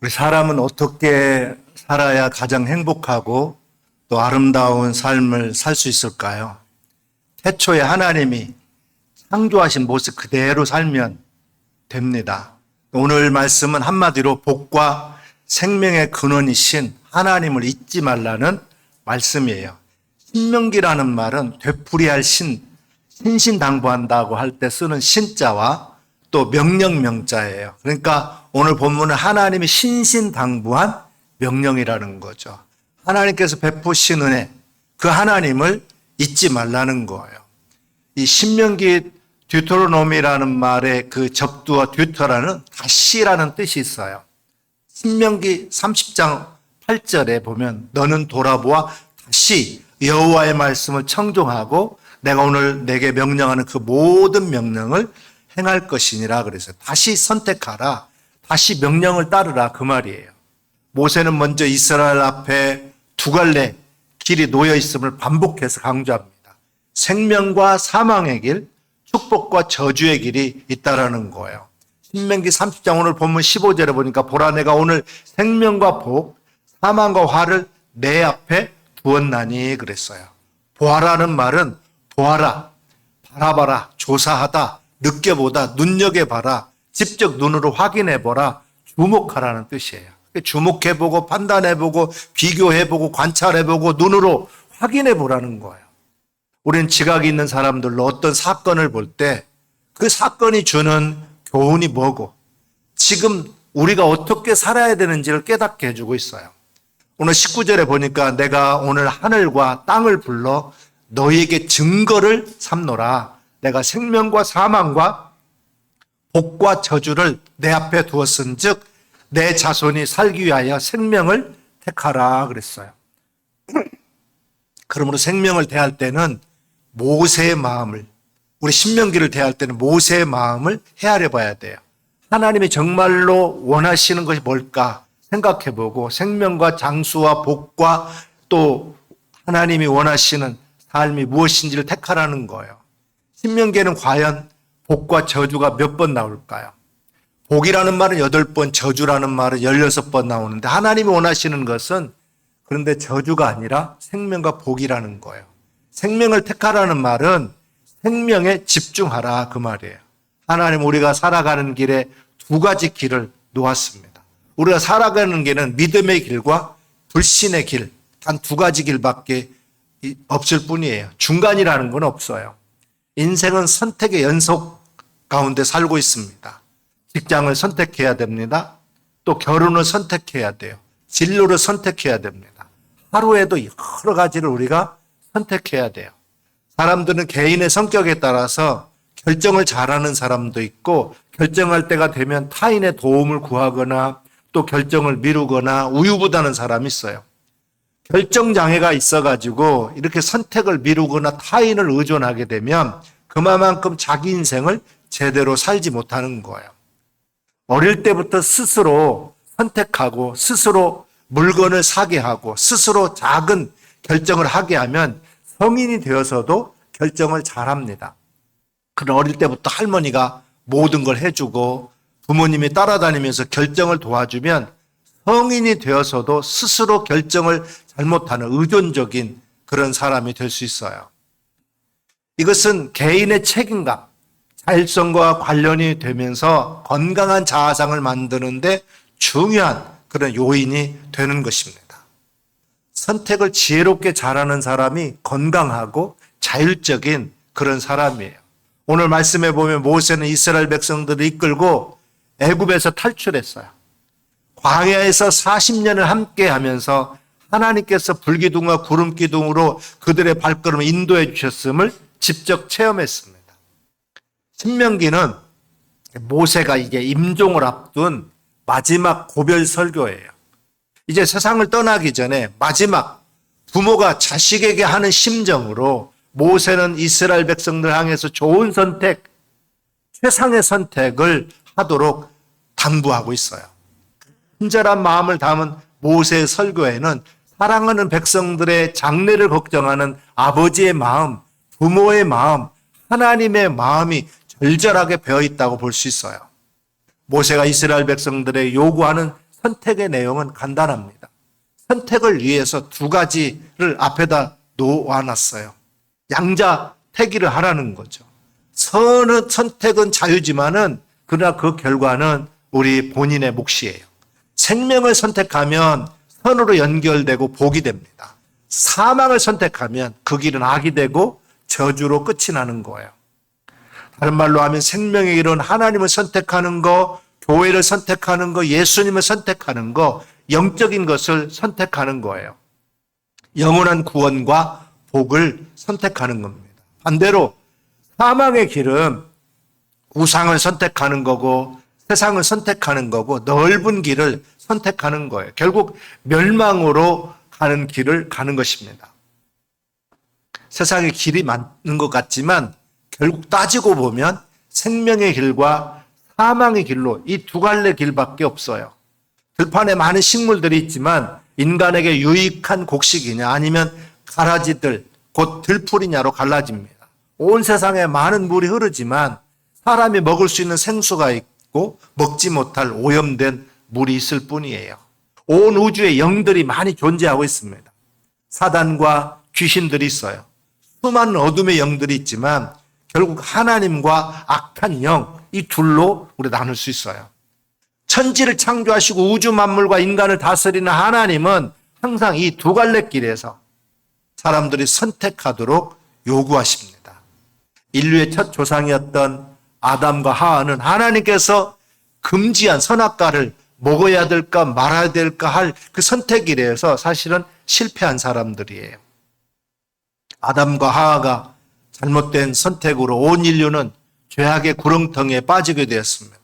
우리 사람은 어떻게 살아야 가장 행복하고 또 아름다운 삶을 살 수 있을까요? 태초에 하나님이 창조하신 모습 그대로 살면 됩니다. 오늘 말씀은 한마디로 복과 생명의 근원이신 하나님을 잊지 말라는 말씀이에요. 신명기라는 말은 되풀이할 신신당부한다고 할 때 쓰는 신자와 또 명령명자예요. 그러니까 오늘 본문은 하나님이 신신당부한 명령이라는 거죠. 하나님께서 베푸신 은혜, 그 하나님을 잊지 말라는 거예요. 이 신명기 듀토로노미라는 말의 그 접두어 듀터라는 다시라는 뜻이 있어요. 신명기 30장 8절에 보면 너는 돌아보아 다시 여호와의 말씀을 청종하고 내가 오늘 내게 명령하는 그 모든 명령을 행할 것이니라 그래서 다시 선택하라. 다시 명령을 따르라 그 말이에요. 모세는 먼저 이스라엘 앞에 두 갈래 길이 놓여 있음을 반복해서 강조합니다. 생명과 사망의 길, 축복과 저주의 길이 있다라는 거예요. 신명기 30장 오늘 본문 15절에 보니까 보라 내가 오늘 생명과 복, 사망과 화를 내 앞에 두었나니 그랬어요. 보아라는 말은 보아라, 바라봐라, 조사하다, 느껴보다, 눈여겨봐라, 직접 눈으로 확인해보라, 주목하라는 뜻이에요. 주목해보고 판단해보고 비교해보고 관찰해보고 눈으로 확인해보라는 거예요. 우리는 지각이 있는 사람들로 어떤 사건을 볼 때 그 사건이 주는 교훈이 뭐고 지금 우리가 어떻게 살아야 되는지를 깨닫게 해주고 있어요. 오늘 19절에 보니까 내가 오늘 하늘과 땅을 불러 너희에게 증거를 삼노라. 내가 생명과 사망과 복과 저주를 내 앞에 두었은즉 내 자손이 살기 위하여 생명을 택하라 그랬어요. 그러므로 생명을 대할 때는 모세의 마음을, 우리 신명기를 대할 때는 모세의 마음을 헤아려 봐야 돼요. 하나님이 정말로 원하시는 것이 뭘까 생각해보고 생명과 장수와 복과 또 하나님이 원하시는 삶이 무엇인지를 택하라는 거예요. 신명기에는 과연 복과 저주가 몇 번 나올까요? 복이라는 말은 8번, 저주라는 말은 16번 나오는데 하나님이 원하시는 것은 그런데 저주가 아니라 생명과 복이라는 거예요. 생명을 택하라는 말은 생명에 집중하라 그 말이에요. 하나님 우리가 살아가는 길에 두 가지 길을 놓았습니다. 우리가 살아가는 길은 믿음의 길과 불신의 길, 단 두 가지 길밖에 없을 뿐이에요. 중간이라는 건 없어요. 인생은 선택의 연속 가운데 살고 있습니다. 직장을 선택해야 됩니다. 또 결혼을 선택해야 돼요. 진로를 선택해야 됩니다. 하루에도 여러 가지를 우리가 선택해야 돼요. 사람들은 개인의 성격에 따라서 결정을 잘하는 사람도 있고 결정할 때가 되면 타인의 도움을 구하거나 또 결정을 미루거나 우유부단한 사람이 있어요. 결정장애가 있어가지고 이렇게 선택을 미루거나 타인을 의존하게 되면 그만큼 자기 인생을 제대로 살지 못하는 거예요. 어릴 때부터 스스로 선택하고 스스로 물건을 사게 하고 스스로 작은 결정을 하게 하면 성인이 되어서도 결정을 잘합니다. 그런 어릴 때부터 할머니가 모든 걸 해주고 부모님이 따라다니면서 결정을 도와주면 성인이 되어서도 스스로 결정을 잘못하는 의존적인 그런 사람이 될 수 있어요. 이것은 개인의 책임감, 자율성과 관련이 되면서 건강한 자아상을 만드는데 중요한 그런 요인이 되는 것입니다. 선택을 지혜롭게 잘하는 사람이 건강하고 자율적인 그런 사람이에요. 오늘 말씀해 보면 모세는 이스라엘 백성들을 이끌고 애굽에서 탈출했어요. 광야에서 40년을 함께 하면서 하나님께서 불기둥과 구름기둥으로 그들의 발걸음을 인도해 주셨음을 직접 체험했습니다. 신명기는 모세가 이제 임종을 앞둔 마지막 고별 설교예요. 이제 세상을 떠나기 전에 마지막 부모가 자식에게 하는 심정으로 모세는 이스라엘 백성들 향해서 좋은 선택, 최상의 선택을 하도록 당부하고 있어요. 친절한 마음을 담은 모세의 설교에는 사랑하는 백성들의 장래를 걱정하는 아버지의 마음, 부모의 마음, 하나님의 마음이 절절하게 배어 있다고 볼 수 있어요. 모세가 이스라엘 백성들의 요구하는 선택의 내용은 간단합니다. 선택을 위해서 두 가지를 앞에다 놓아놨어요. 양자택일을 하라는 거죠. 선택은 자유지만은 그러나 그 결과는 우리 본인의 몫이에요. 생명을 선택하면 선으로 연결되고 복이 됩니다. 사망을 선택하면 그 길은 악이 되고 저주로 끝이 나는 거예요. 다른 말로 하면 생명의 길은 하나님을 선택하는 거, 교회를 선택하는 거, 예수님을 선택하는 거, 영적인 것을 선택하는 거예요. 영원한 구원과 복을 선택하는 겁니다. 반대로 사망의 길은 우상을 선택하는 거고 세상을 선택하는 거고 넓은 길을 선택하는 거예요. 결국 멸망으로 가는 길을 가는 것입니다. 세상에 길이 많은 것 같지만 결국 따지고 보면 생명의 길과 사망의 길로 이 두 갈래 길밖에 없어요. 들판에 많은 식물들이 있지만 인간에게 유익한 곡식이냐 아니면 가라지들 곧 들풀이냐로 갈라집니다. 온 세상에 많은 물이 흐르지만 사람이 먹을 수 있는 생수가 있고 먹지 못할 오염된 물이 있을 뿐이에요. 온 우주에 영들이 많이 존재하고 있습니다. 사단과 귀신들이 있어요. 수많은 어둠의 영들이 있지만 결국 하나님과 악한 영, 이 둘로 우리 나눌 수 있어요. 천지를 창조하시고 우주 만물과 인간을 다스리는 하나님은 항상 이 두 갈래 길에서 사람들이 선택하도록 요구하십니다. 인류의 첫 조상이었던 아담과 하와는 하나님께서 금지한 선악과를 먹어야 될까 말아야 될까 할 그 선택이래서 사실은 실패한 사람들이에요. 아담과 하와가 잘못된 선택으로 온 인류는 죄악의 구렁텅이에 빠지게 되었습니다.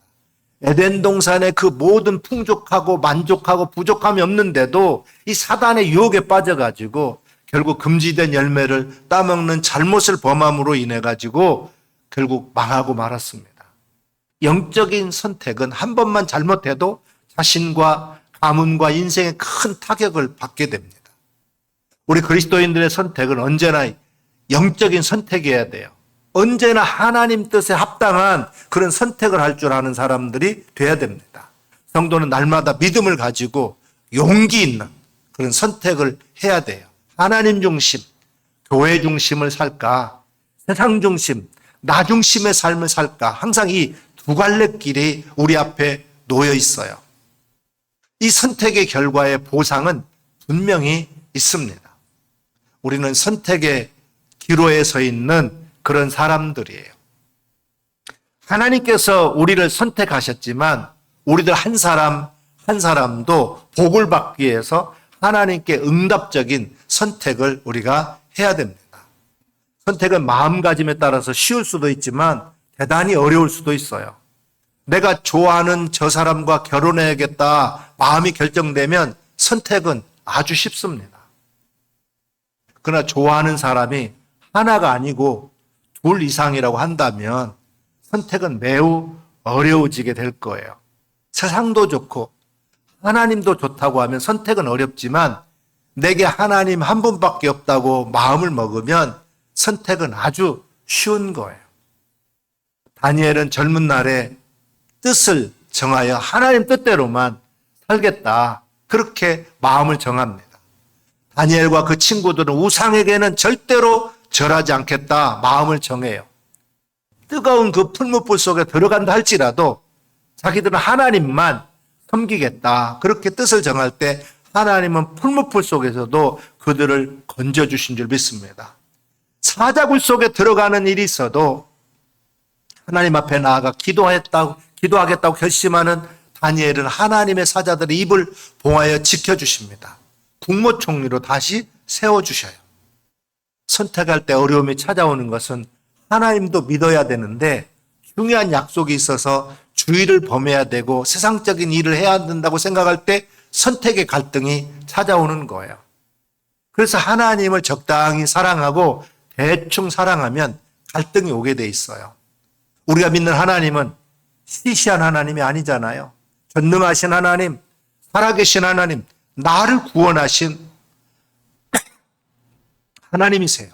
에덴 동산의 그 모든 풍족하고 만족하고 부족함이 없는데도 이 사단의 유혹에 빠져가지고 결국 금지된 열매를 따먹는 잘못을 범함으로 인해 가지고 결국 망하고 말았습니다. 영적인 선택은 한 번만 잘못해도 자신과 가문과 인생에 큰 타격을 받게 됩니다. 우리 그리스도인들의 선택은 언제나 영적인 선택이어야 돼요. 언제나 하나님 뜻에 합당한 그런 선택을 할 줄 아는 사람들이 돼야 됩니다. 성도는 날마다 믿음을 가지고 용기 있는 그런 선택을 해야 돼요. 하나님 중심, 교회 중심을 살까? 세상 중심, 나 중심의 삶을 살까? 항상 이 두 갈래 길이 우리 앞에 놓여 있어요. 이 선택의 결과의 보상은 분명히 있습니다. 우리는 선택의 기로에 서 있는 그런 사람들이에요. 하나님께서 우리를 선택하셨지만 우리들 한 사람 한 사람도 복을 받기 위해서 하나님께 응답적인 선택을 우리가 해야 됩니다. 선택은 마음가짐에 따라서 쉬울 수도 있지만 대단히 어려울 수도 있어요. 내가 좋아하는 저 사람과 결혼해야겠다 마음이 결정되면 선택은 아주 쉽습니다. 그러나 좋아하는 사람이 하나가 아니고 둘 이상이라고 한다면 선택은 매우 어려워지게 될 거예요. 세상도 좋고 하나님도 좋다고 하면 선택은 어렵지만 내게 하나님 한 분밖에 없다고 마음을 먹으면 선택은 아주 쉬운 거예요. 다니엘은 젊은 날에 뜻을 정하여 하나님 뜻대로만 살겠다. 그렇게 마음을 정합니다. 다니엘과 그 친구들은 우상에게는 절대로 절하지 않겠다. 마음을 정해요. 뜨거운 그 풀무불 속에 들어간다 할지라도 자기들은 하나님만 섬기겠다. 그렇게 뜻을 정할 때 하나님은 풀무불 속에서도 그들을 건져주신 줄 믿습니다. 사자굴 속에 들어가는 일이 있어도 하나님 앞에 나아가 기도하겠다고 결심하는 다니엘은 하나님의 사자들의 입을 봉하여 지켜주십니다. 국무총리로 다시 세워주셔요. 선택할 때 어려움이 찾아오는 것은 하나님도 믿어야 되는데 중요한 약속이 있어서 주의를 범해야 되고 세상적인 일을 해야 된다고 생각할 때 선택의 갈등이 찾아오는 거예요. 그래서 하나님을 적당히 사랑하고 대충 사랑하면 갈등이 오게 돼 있어요. 우리가 믿는 하나님은 시시한 하나님이 아니잖아요. 전능하신 하나님, 살아계신 하나님, 나를 구원하신 하나님이세요.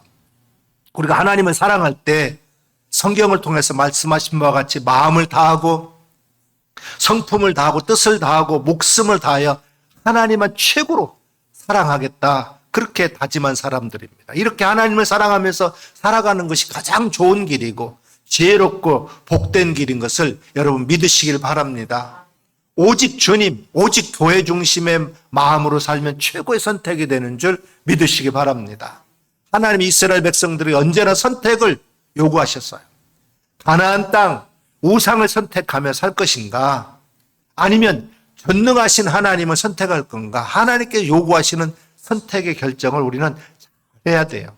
우리가 하나님을 사랑할 때 성경을 통해서 말씀하신 바와 같이 마음을 다하고 성품을 다하고 뜻을 다하고 목숨을 다하여 하나님만 최고로 사랑하겠다. 그렇게 다짐한 사람들입니다. 이렇게 하나님을 사랑하면서 살아가는 것이 가장 좋은 길이고 지혜롭고 복된 길인 것을 여러분 믿으시길 바랍니다. 오직 주님, 오직 교회 중심의 마음으로 살면 최고의 선택이 되는 줄 믿으시기 바랍니다. 하나님이 이스라엘 백성들이 언제나 선택을 요구하셨어요. 가나안 땅 우상을 선택하며 살 것인가? 아니면 전능하신 하나님을 선택할 건가? 하나님께 요구하시는 선택의 결정을 우리는 해야 돼요.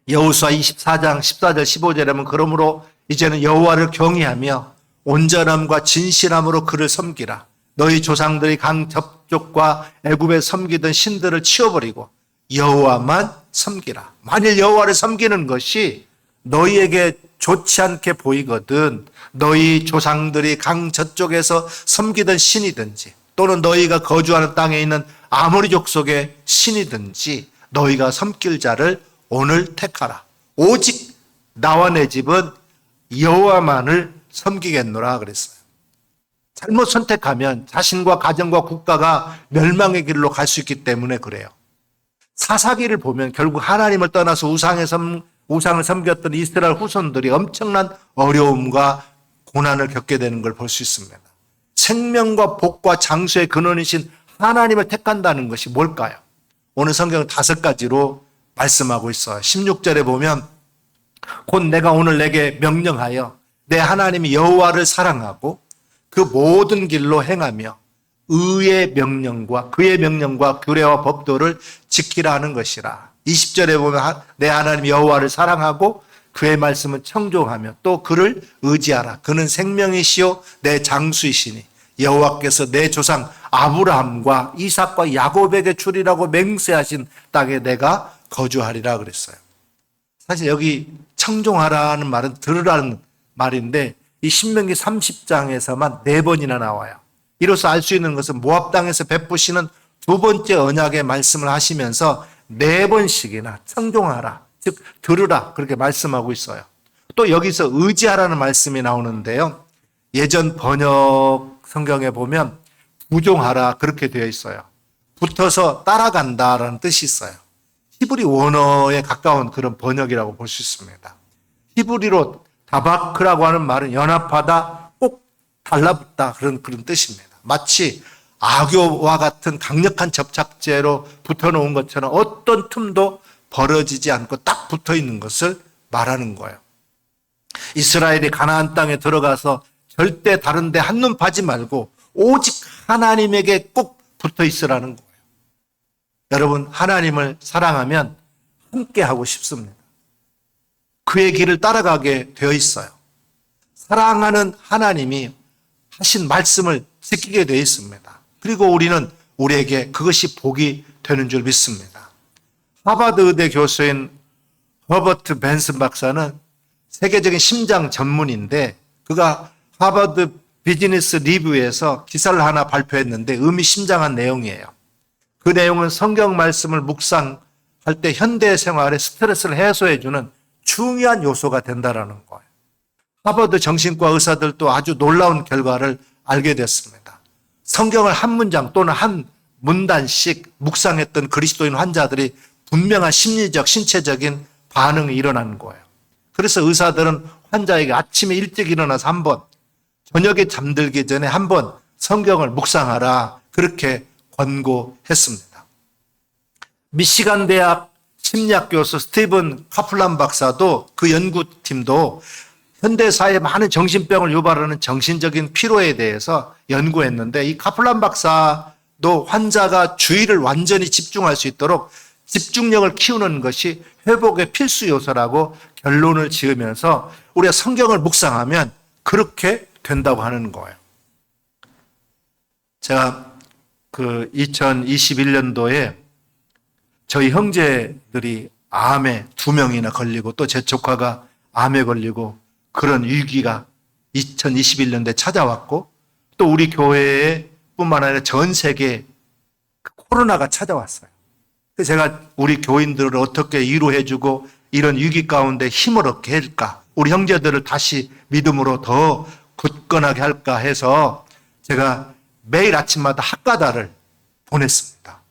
여호수아 24장 14절 15절에 보면 그러므로 이제는 여호와를 경외하며 온전함과 진실함으로 그를 섬기라. 너희 조상들이 강 접촉과 애굽에 섬기던 신들을 치워버리고 여호와만 섬기라. 만일 여호와를 섬기는 것이 너희에게 좋지 않게 보이거든 너희 조상들이 강 저쪽에서 섬기던 신이든지 또는 너희가 거주하는 땅에 있는 아모리 족속의 신이든지 너희가 섬길 자를 오늘 택하라. 오직 나와 내 집은 여호와만을 섬기겠노라 그랬어요. 잘못 선택하면 자신과 가정과 국가가 멸망의 길로 갈 수 있기 때문에 그래요. 사사기를 보면 결국 하나님을 떠나서 우상을 섬겼던 이스라엘 후손들이 엄청난 어려움과 고난을 겪게 되는 걸 볼 수 있습니다. 생명과 복과 장수의 근원이신 하나님을 택한다는 것이 뭘까요? 오늘 성경은 5가지로 말씀하고 있어요. 16절에 보면 곧 내가 오늘 내게 명령하여 내 하나님 여호와를 사랑하고 그 모든 길로 행하며 의의 명령과 그의 명령과 규례와 법도를 지키라 하는 것이라. 20절에 보면 내 하나님 여호와를 사랑하고 그의 말씀을 청종하며 또 그를 의지하라. 그는 생명이시요 내 장수이시니 여호와께서 내 조상 아브라함과 이삭과 야곱에게 주리라고 맹세하신 땅에 내가 거주하리라 그랬어요. 사실 여기 청종하라는 말은 들으라는 말인데 이 신명기 30장에서만 4번이나 나와요. 이로써 알 수 있는 것은 모압 땅에서 베푸시는 2번째 언약의 말씀을 하시면서 4번씩이나 청종하라, 즉 들으라 그렇게 말씀하고 있어요. 또 여기서 의지하라는 말씀이 나오는데요. 예전 번역 성경에 보면 부종하라 그렇게 되어 있어요. 붙어서 따라간다라는 뜻이 있어요. 히브리 원어에 가까운 그런 번역이라고 볼 수 있습니다. 히브리로 다바크라고 하는 말은 연합하다, 꼭 달라붙다 그런 뜻입니다. 마치 악교와 같은 강력한 접착제로 붙어놓은 것처럼 어떤 틈도 벌어지지 않고 딱 붙어 있는 것을 말하는 거예요. 이스라엘이 가나안 땅에 들어가서 절대 다른 데 한눈 파지 말고 오직 하나님에게 꼭 붙어 있으라는 거예요. 여러분, 하나님을 사랑하면 함께 하고 싶습니다. 그의 길을 따라가게 되어 있어요. 사랑하는 하나님이 하신 말씀을 지키게 되어 있습니다. 그리고 우리는 우리에게 그것이 복이 되는 줄 믿습니다. 하버드 의대 교수인 허버트 벤슨 박사는 세계적인 심장 전문인데 그가 하버드 비즈니스 리뷰에서 기사를 하나 발표했는데 의미심장한 내용이에요. 그 내용은 성경 말씀을 묵상할 때 현대 생활의 스트레스를 해소해주는 중요한 요소가 된다는 거예요. 하버드 정신과 의사들도 아주 놀라운 결과를 알게 됐습니다. 성경을 한 문장 또는 한 문단씩 묵상했던 그리스도인 환자들이 분명한 심리적, 신체적인 반응이 일어나는 거예요. 그래서 의사들은 환자에게 아침에 일찍 일어나서 한 번, 저녁에 잠들기 전에 한 번 성경을 묵상하라 그렇게 권고했습니다. 미시간 대학 심리학 교수 스티븐 카플란 박사도 그 연구팀도 현대사의 많은 정신병을 유발하는 정신적인 피로에 대해서 연구했는데 이 카플란 박사도 환자가 주의를 완전히 집중할 수 있도록 집중력을 키우는 것이 회복의 필수 요소라고 결론을 지으면서 우리가 성경을 묵상하면 그렇게 된다고 하는 거예요. 제가 그 2021년도에 저희 형제들이 암에 2명이나 걸리고 또 제 조카가 암에 걸리고 그런 위기가 2021년도에 찾아왔고 또 우리 교회에 뿐만 아니라 전 세계에 코로나가 찾아왔어요. 그래서 제가 우리 교인들을 어떻게 위로해주고 이런 위기 가운데 힘을 얻게 할까? 우리 형제들을 다시 믿음으로 더 굳건하게 할까 해서 제가 매일 아침마다 학가다를 보냈습니다.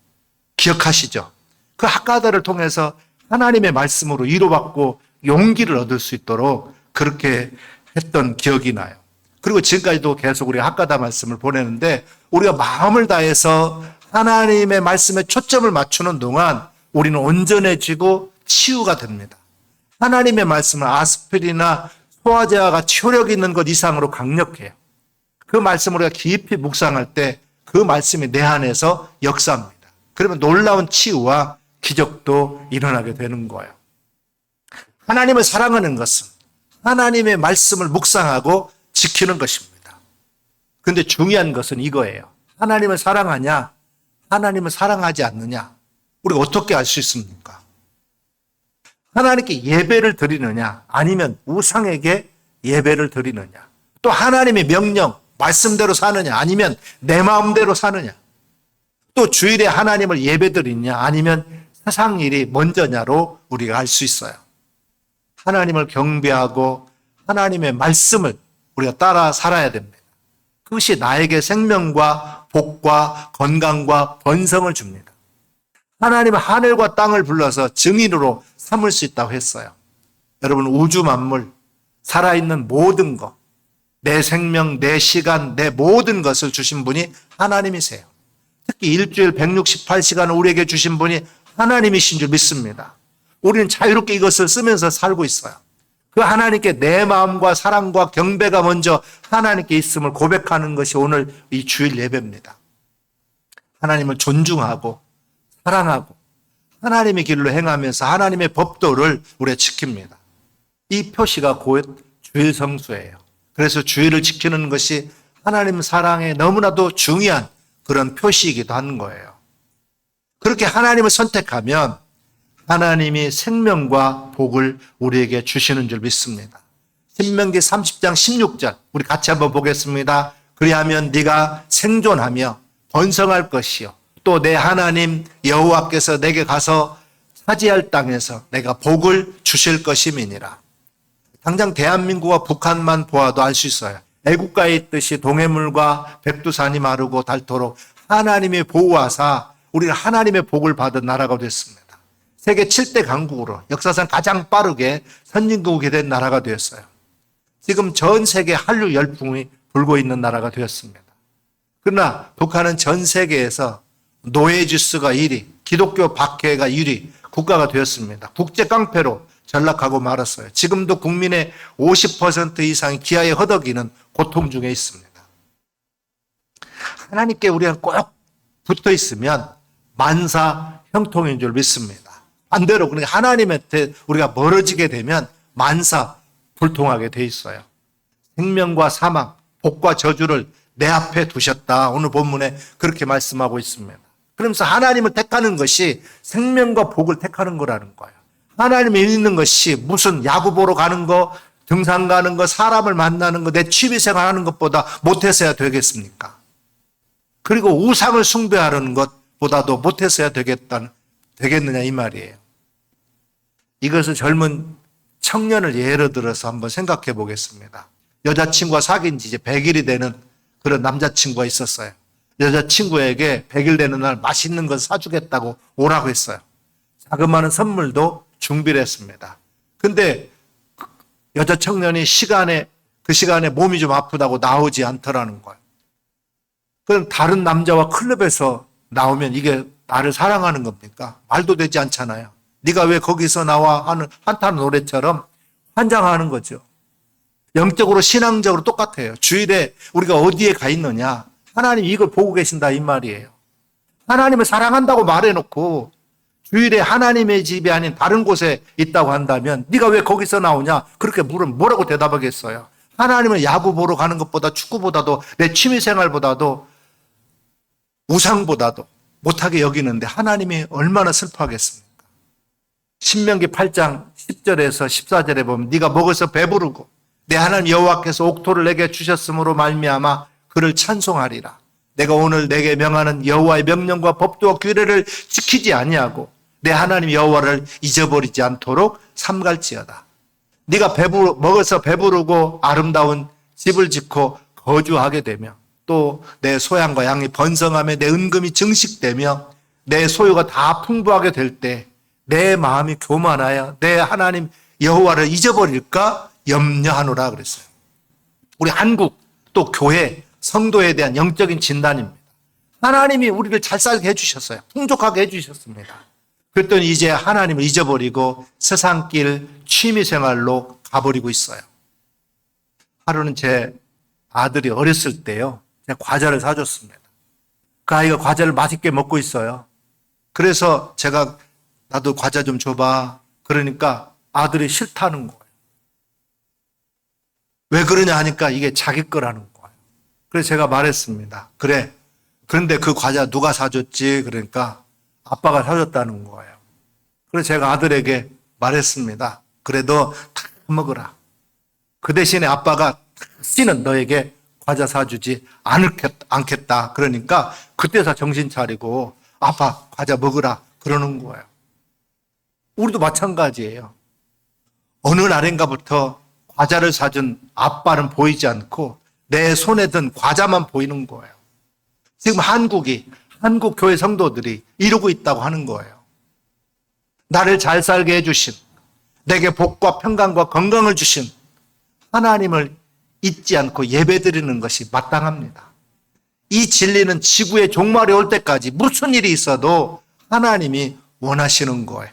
기억하시죠? 그 학가다를 통해서 하나님의 말씀으로 위로받고 용기를 얻을 수 있도록 그렇게 했던 기억이 나요. 그리고 지금까지도 계속 우리가 학가다 말씀을 보내는데 우리가 마음을 다해서 하나님의 말씀에 초점을 맞추는 동안 우리는 온전해지고 치유가 됩니다. 하나님의 말씀은 아스피린이나 소화제와 같이 효력 있는 것 이상으로 강력해요. 그 말씀을 우리가 깊이 묵상할 때 그 말씀이 내 안에서 역사합니다. 그러면 놀라운 치유와 기적도 일어나게 되는 거예요. 하나님을 사랑하는 것은 하나님의 말씀을 묵상하고 지키는 것입니다. 그런데 중요한 것은 이거예요. 하나님을 사랑하냐, 하나님을 사랑하지 않느냐, 우리가 어떻게 알 수 있습니까? 하나님께 예배를 드리느냐, 아니면 우상에게 예배를 드리느냐, 또 하나님의 명령, 말씀대로 사느냐, 아니면 내 마음대로 사느냐, 또 주일에 하나님을 예배 드리느냐, 아니면 세상 일이 먼저냐로 우리가 알 수 있어요. 하나님을 경배하고 하나님의 말씀을 우리가 따라 살아야 됩니다. 그것이 나에게 생명과 복과 건강과 번성을 줍니다. 하나님은 하늘과 땅을 불러서 증인으로 삼을 수 있다고 했어요. 여러분, 우주 만물, 살아있는 모든 것, 내 생명, 내 시간, 내 모든 것을 주신 분이 하나님이세요. 특히 일주일 168시간을 우리에게 주신 분이 하나님이신 줄 믿습니다. 우리는 자유롭게 이것을 쓰면서 살고 있어요. 그 하나님께 내 마음과 사랑과 경배가 먼저 하나님께 있음을 고백하는 것이 오늘 이 주일 예배입니다. 하나님을 존중하고 사랑하고 하나님의 길로 행하면서 하나님의 법도를 우리가 지킵니다. 이 표시가 곧 주일 성수예요. 그래서 주일을 지키는 것이 하나님 사랑에 너무나도 중요한 그런 표시이기도 하는 거예요. 그렇게 하나님을 선택하면 하나님이 생명과 복을 우리에게 주시는 줄 믿습니다. 신명기 30장 16절 우리 같이 한번 보겠습니다. 그리하면 네가 생존하며 번성할 것이요 또 내 하나님 여호와께서 내게 가서 차지할 땅에서 내가 복을 주실 것임이니라. 당장 대한민국과 북한만 보아도 알 수 있어요. 애국가에 있듯이 동해물과 백두산이 마르고 닳도록 하나님의 보호하사 우리는 하나님의 복을 받은 나라가 됐습니다. 세계 7대 강국으로 역사상 가장 빠르게 선진국이 된 나라가 되었어요. 지금 전 세계 한류 열풍이 불고 있는 나라가 되었습니다. 그러나 북한은 전 세계에서 노예 지수가 1위, 기독교 박해가 1위 국가가 되었습니다. 국제 깡패로 전락하고 말았어요. 지금도 국민의 50% 이상이 기아에 허덕이는 고통 중에 있습니다. 하나님께 우리가 꼭 붙어 있으면 만사 형통인 줄 믿습니다. 반대로 그러니까 하나님한테 우리가 멀어지게 되면 만사 불통하게 돼 있어요. 생명과 사망, 복과 저주를 내 앞에 두셨다. 오늘 본문에 그렇게 말씀하고 있습니다. 그러면서 하나님을 택하는 것이 생명과 복을 택하는 거라는 거예요. 하나님을 믿는 것이 무슨 야구 보러 가는 거, 등산 가는 거, 사람을 만나는 거, 내 취미생활 하는 것보다 못해서야 되겠습니까? 그리고 우상을 숭배하는 것보다도 못해서야 되겠느냐 이 말이에요. 이것을 젊은 청년을 예로 들어서 한번 생각해 보겠습니다. 여자친구와 사귄 지 이제 100일이 되는 그런 남자친구가 있었어요. 여자친구에게 100일 되는 날 맛있는 걸 사주겠다고 오라고 했어요. 자그마한 선물도 준비를 했습니다. 근데 여자 청년이 그 시간에 몸이 좀 아프다고 나오지 않더라는 거예요. 그럼 다른 남자와 클럽에서 나오면 이게 나를 사랑하는 겁니까? 말도 되지 않잖아요. 네가 왜 거기서 나와 하는 한탄 노래처럼 환장하는 거죠. 영적으로 신앙적으로 똑같아요. 주일에 우리가 어디에 가 있느냐. 하나님 이걸 보고 계신다 이 말이에요. 하나님을 사랑한다고 말해놓고 주일에 하나님의 집이 아닌 다른 곳에 있다고 한다면 네가 왜 거기서 나오냐? 그렇게 물으면 뭐라고 대답하겠어요? 하나님을 야구 보러 가는 것보다 축구보다도 내 취미생활보다도 우상보다도 못하게 여기는데 하나님이 얼마나 슬퍼하겠습니까? 신명기 8장 10절에서 14절에 보면 네가 먹어서 배부르고 내 하나님 여호와께서 옥토를 내게 주셨으므로 말미암아 그를 찬송하리라. 내가 오늘 내게 명하는 여호와의 명령과 법도와 규례를 지키지 아니하고 내 하나님 여호와를 잊어버리지 않도록 삼갈지어다. 네가 먹어서 배부르고 아름다운 집을 짓고 거주하게 되며 또 내 소양과 양이 번성하며 내 은금이 증식되며 내 소유가 다 풍부하게 될 때 내 마음이 교만하여 내 하나님 여호와를 잊어버릴까 염려하노라 그랬어요. 우리 한국 또 교회 성도에 대한 영적인 진단입니다. 하나님이 우리를 잘 살게 해주셨어요. 풍족하게 해주셨습니다. 그랬더니 이제 하나님을 잊어버리고 세상길 취미생활로 가버리고 있어요. 하루는 제 아들이 어렸을 때요, 제가 과자를 사줬습니다. 그 아이가 과자를 맛있게 먹고 있어요. 그래서 제가 나도 과자 좀 줘봐. 그러니까 아들이 싫다는 거예요. 왜 그러냐 하니까 이게 자기 거라는 거예요. 그래서 제가 말했습니다. 그래. 그런데 그 과자 누가 사줬지? 그러니까 아빠가 사줬다는 거예요. 그래서 제가 아들에게 말했습니다. 그래도 다 먹으라. 그 대신에 아빠가 다시는 너에게 과자 사주지 않겠다. 그러니까 그때서 정신 차리고 아빠 과자 먹으라 그러는 거예요. 우리도 마찬가지예요. 어느 날인가부터 과자를 사준 아빠는 보이지 않고 내 손에 든 과자만 보이는 거예요. 지금 한국 교회 성도들이 이러고 있다고 하는 거예요. 나를 잘 살게 해주신, 내게 복과 평강과 건강을 주신 하나님을 잊지 않고 예배드리는 것이 마땅합니다. 이 진리는 지구의 종말이 올 때까지 무슨 일이 있어도 하나님이 원하시는 거예요.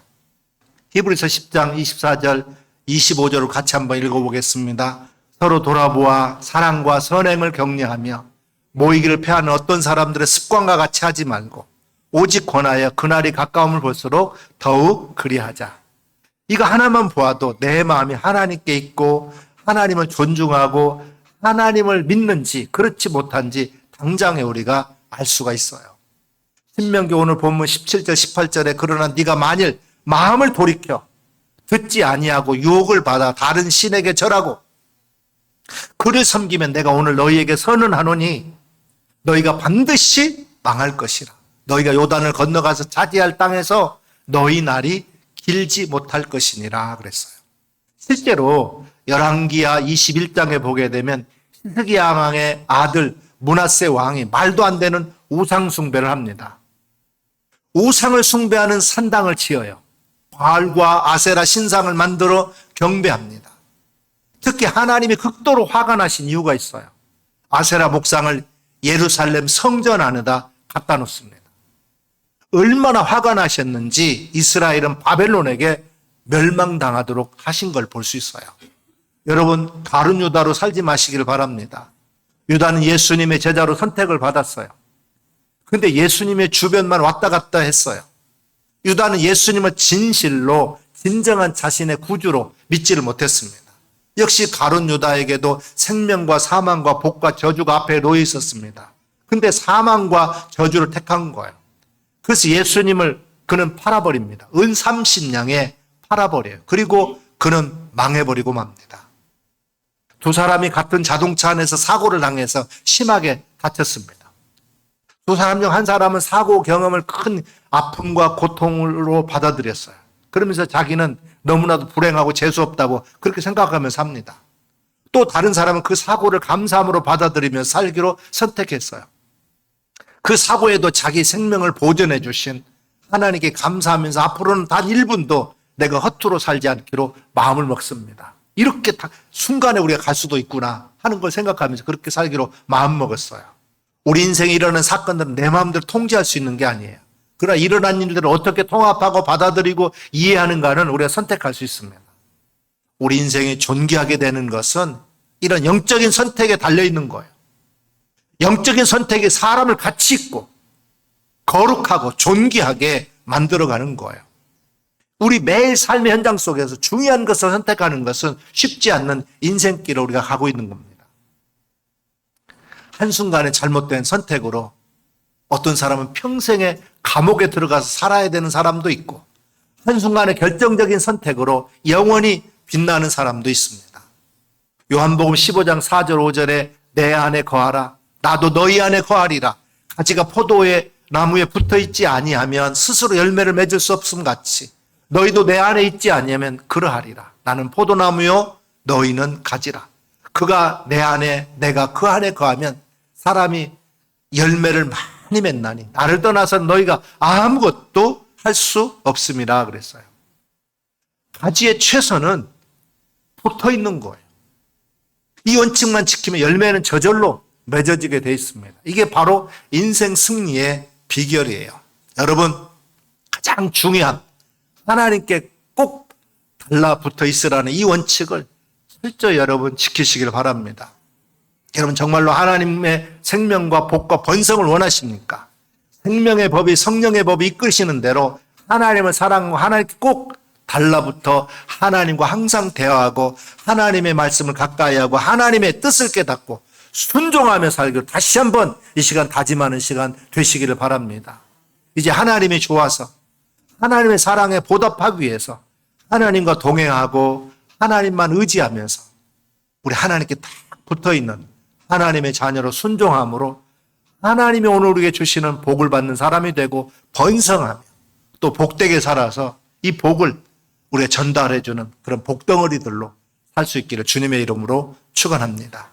히브리서 10장 24절 25절을 같이 한번 읽어보겠습니다. 서로 돌아보아 사랑과 선행을 격려하며 모이기를 패하는 어떤 사람들의 습관과 같이 하지 말고 오직 권하여 그날이 가까움을 볼수록 더욱 그리하자. 이거 하나만 보아도 내 마음이 하나님께 있고 하나님을 존중하고 하나님을 믿는지 그렇지 못한지 당장에 우리가 알 수가 있어요. 신명기 오늘 본문 17절 18절에 그러나 네가 만일 마음을 돌이켜 듣지 아니하고 유혹을 받아 다른 신에게 절하고 그를 섬기면 내가 오늘 너희에게 선언하노니 너희가 반드시 망할 것이라. 너희가 요단을 건너가서 차지할 땅에서 너희 날이 길지 못할 것이니라 그랬어요. 실제로 열왕기하 21장에 보게 되면 히스기야 왕의 아들 므낫세 왕이 말도 안 되는 우상 숭배를 합니다. 우상을 숭배하는 산당을 지어요. 바알과 아세라 신상을 만들어 경배합니다. 특히 하나님이 극도로 화가 나신 이유가 있어요. 아세라 목상을 예루살렘 성전 안에다 갖다 놓습니다. 얼마나 화가 나셨는지 이스라엘은 바벨론에게 멸망당하도록 하신 걸 볼 수 있어요. 여러분, 다른 유다로 살지 마시기를 바랍니다. 유다는 예수님의 제자로 선택을 받았어요. 근데 예수님의 주변만 왔다 갔다 했어요. 유다는 예수님을 진실로 진정한 자신의 구주로 믿지를 못했습니다. 역시 가룟 유다에게도 생명과 사망과 복과 저주가 앞에 놓여 있었습니다. 근데 사망과 저주를 택한 거예요. 그래서 예수님을 그는 팔아버립니다. 은 30냥에 팔아버려요. 그리고 그는 망해버리고 맙니다. 두 사람이 같은 자동차 안에서 사고를 당해서 심하게 다쳤습니다. 두 사람 중 한 사람은 사고 경험을 큰 아픔과 고통으로 받아들였어요. 그러면서 자기는 너무나도 불행하고 재수없다고 그렇게 생각하면서 삽니다. 또 다른 사람은 그 사고를 감사함으로 받아들이면서 살기로 선택했어요. 그 사고에도 자기 생명을 보존해 주신 하나님께 감사하면서 앞으로는 단 1분도 내가 허투루 살지 않기로 마음을 먹습니다. 이렇게 순간에 우리가 갈 수도 있구나 하는 걸 생각하면서 그렇게 살기로 마음먹었어요. 우리 인생에 일어나는 사건들은 내 마음대로 통제할 수 있는 게 아니에요. 그러나 일어난 일들을 어떻게 통합하고 받아들이고 이해하는가는 우리가 선택할 수 있습니다. 우리 인생이 존귀하게 되는 것은 이런 영적인 선택에 달려있는 거예요. 영적인 선택이 사람을 가치 있고 거룩하고 존귀하게 만들어가는 거예요. 우리 매일 삶의 현장 속에서 중요한 것을 선택하는 것은 쉽지 않는 인생길을 우리가 가고 있는 겁니다. 한순간에 잘못된 선택으로 어떤 사람은 평생에 감옥에 들어가서 살아야 되는 사람도 있고 한순간에 결정적인 선택으로 영원히 빛나는 사람도 있습니다. 요한복음 15장 4절 5절에 내 안에 거하라 나도 너희 안에 거하리라. 가지가 포도의 나무에 붙어있지 아니하면 스스로 열매를 맺을 수 없음 같이 너희도 내 안에 있지 아니하면 그러하리라. 나는 포도나무요 너희는 가지라. 그가 내 안에 내가 그 안에 거하면 사람이 열매를 많이 맺나니 나를 떠나서 너희가 아무것도 할 수 없음이라 그랬어요. 가지의 최선은 붙어 있는 거예요. 이 원칙만 지키면 열매는 저절로 맺어지게 돼 있습니다. 이게 바로 인생 승리의 비결이에요. 여러분, 가장 중요한 하나님께 꼭 달라붙어 있으라는 이 원칙을 철저히 여러분 지키시길 바랍니다. 여러분 정말로 하나님의 생명과 복과 번성을 원하십니까? 생명의 법이 성령의 법이 이끄시는 대로 하나님을 사랑하고 하나님께 꼭 달라붙어 하나님과 항상 대화하고 하나님의 말씀을 가까이 하고 하나님의 뜻을 깨닫고 순종하며 살기로 다시 한번 이 시간 다짐하는 시간 되시기를 바랍니다. 이제 하나님이 좋아서 하나님의 사랑에 보답하기 위해서 하나님과 동행하고 하나님만 의지하면서 우리 하나님께 딱 붙어있는 하나님의 자녀로 순종함으로 하나님이 오늘 우리에게 주시는 복을 받는 사람이 되고 번성하며 또 복되게 살아서 이 복을 우리가 전달해주는 그런 복덩어리들로 살 수 있기를 주님의 이름으로 축원합니다.